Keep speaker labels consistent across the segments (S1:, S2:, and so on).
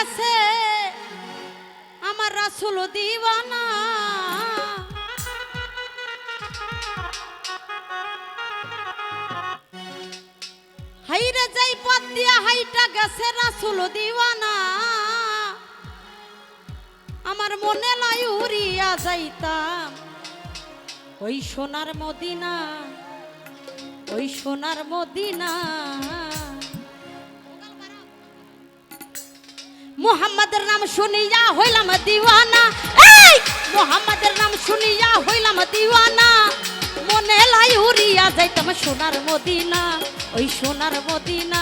S1: গেছে আমার রাসূল দিওয়ানা। হাইরে যাই পথ দিয়া হাইটা গেছে রাসূল দিওয়ানা, আমার মনে লাই উড়িয়া যাইতাম ওই সোনার মদিনা, ওই সোনার মদিনা। মুহাম্মাদের নাম শুনিয়া হইলাম দিওয়ানা, এই মুহাম্মাদের নাম শুনিয়া হইলাম দিওয়ানা, মনে লাই উড়িয়া যাইতাম সোনার মদিনা, ওই সোনার মদিনা।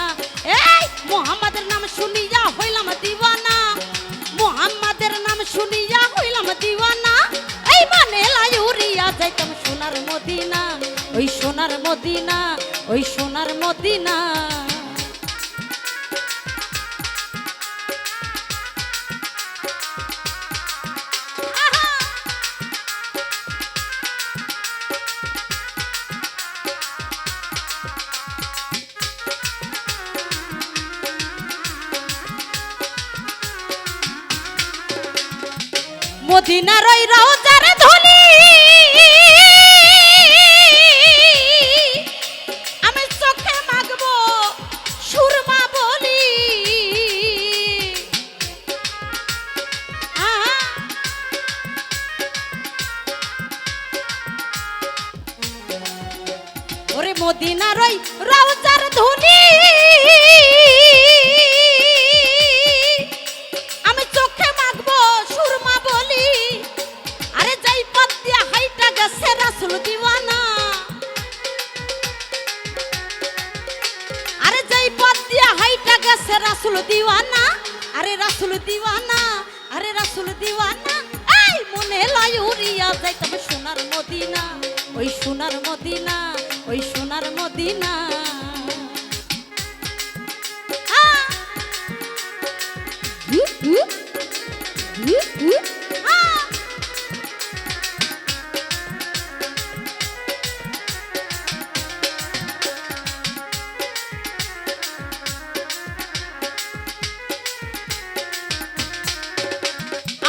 S1: এই মুহাম্মাদের নাম শুনিয়া হইলাম দিওয়ানা, মুহাম্মাদের নাম শুনিয়া হইলাম দিওয়ানা, এই মনে লাই উড়িয়া যাইতাম সোনার মদিনা, ওই সোনার মদিনা, ওই সোনার মদিনা। মদিনার ওই রওজার ধুলি আমি চোখে মাগবো সুরমা বলি, ওরে মদিনার ওই রওজার ধুলি আমি চোখে মাগবো সুরমা বলি, আরে যাই পথ দিয়া হাইটা গেছে রাসূল দিওয়ানা, আরে যাই পথ দিয়া হাইটা গেছে রাসূল দিওয়ানা, আরে রাসূল দিওয়ানা, আরে রাসূল দিওয়ানা, এই মনে লাই উড়িয়া যাইতাম সোনার মদিনা, ওই সোনার মদিনা, ওই সোনার মদিনা।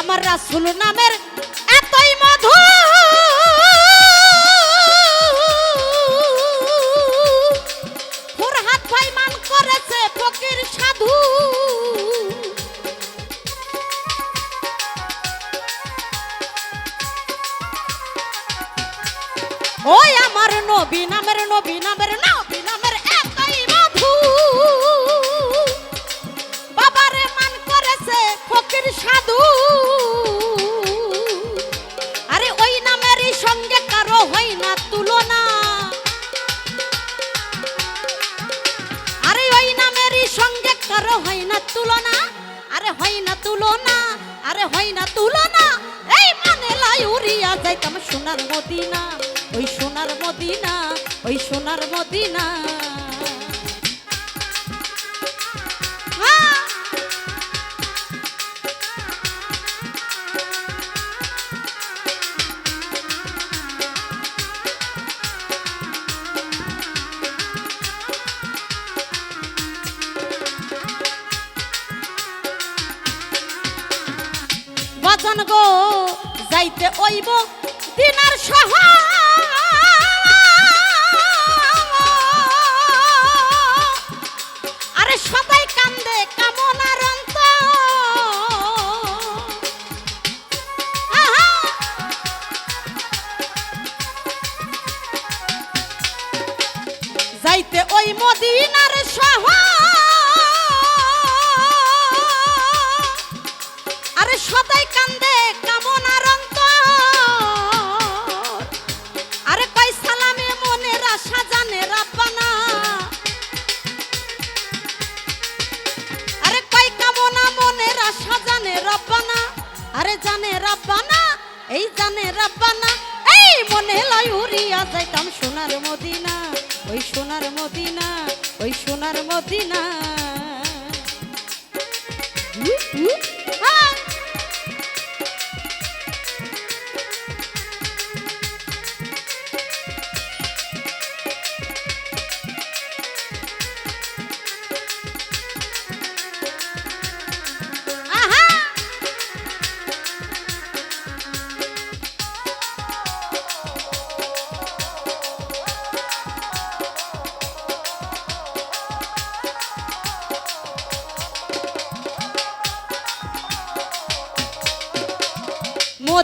S1: আমার রাসূল নামের এতই মধু, ফুরহাদ ভাই মান করেছে ফকির সাধু, ওই আমার নবী নামের, নবী নামের, নবী নামের এতই মধু, বাবারে মান করেছে ফকির সাধু, আরে ওই নামেরই সঙ্গে কারো হয় না তুলনা, আরে ওই নামেরই সঙ্গে কারো হয় না তুলনা, আরে হয় না তুলনা, আরে হয় না তুলনা, এই মনে লাই উড়িয়া যাইতাম সোনার মদিনা, ওই সোনার মদিনা, ওই সোনার মদিনা। বাজান গো যাইতে ওইব দিনার শহর, আরে সবাই কান্দে কামনার অন্তর, যাইতে ওই মদিনার শহর, আরে সদাই কান্দে কামনার অন্তর, আরে কই সালামে মনের আশা জানে রাব্বানা, আরে কই কামনা মনের আশা জানে রাব্বানা, আরে জানে রাব্বানা, এই জানে রাব্বানা, এই মনে লাই উড়িয়া যাইতাম সোনার মদিনা, ওই সোনার মদিনা, ওই সোনার মদিনা।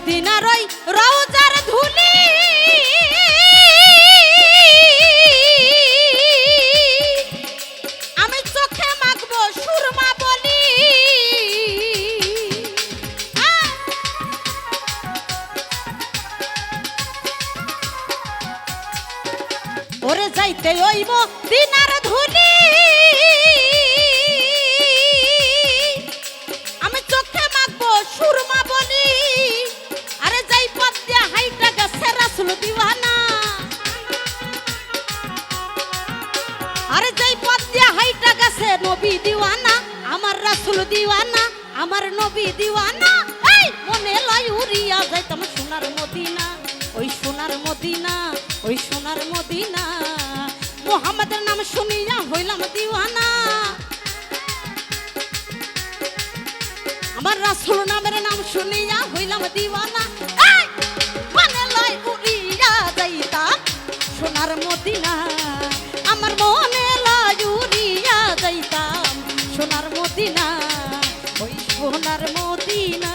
S1: মদিনার ওই রওজার ধুলি আমি চোখে মাখবো সুরমা বলি। ওরে যাইতে ওই মদিনার ধুলি আমি চোখে মাখবো সুরমা বলি। আরে যাই পথ দিয়ে হাইটা গেছে রাসূল দিওয়ানা, আরে যাই পথ দিয়ে হাইটা গেছে নবী দিওয়ানা, আমার রাসূল দিওয়ানা, আমার নবী দিওয়ানা। এই মনে লাই উড়িয়া যাইতাম সোনার মদিনা, ওই সোনার মদিনা, ওই সোনার মদিনা। মুহাম্মাদের নাম শুনিয়া হইলাম দিওয়ানা, আমার রাসূল নামের নাম শুনিয়া হইলাম দিওয়ানা। এই মনে লাই উড়িয়া যাইতাম সোনার মদিনা, আমার মনে লাই উড়িয়া যাইতাম সোনার মদিনা, ওই সোনার মদিনা,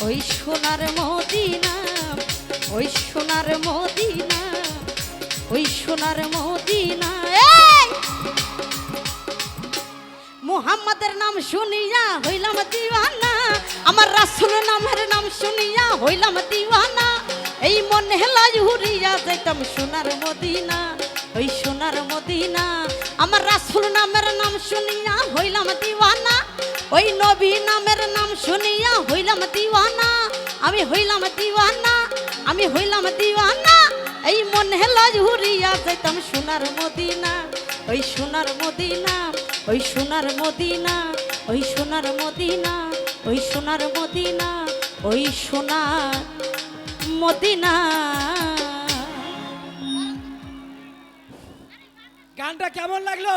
S1: ওই সোনার মদিনা, ওই সোনার মদিনা, ওই সোনার মদিনা। এই মুহাম্মাদের নাম শুনিয়া হইলাম দিওয়ানা, আমার রাসূল নামের নাম শুনিয়া হইলাম দিওয়ানা। এই মনে লাই উড়িয়া যাইতাম সোনার মদিনা, ওই সোনার মদিনা, আমার রাসূল নামের নাম শুনিয়া হইলাম দিওয়ানা, ওই নবী নামের নাম শুনিয়া হইলাম দিওয়ানা। আমি হইলাম দিওয়ানা, আমি হইলাম দিওয়ানা। এই মনে লাই উড়িয়া যাইতাম সোনার মদিনা, ওই সোনার মদিনা, ওই সোনার মদিনা, ওই সোনার মদিনা, ওই সোনার মদিনা, ওই সোনার মদিনা।
S2: গানটা কেমন লাগলো?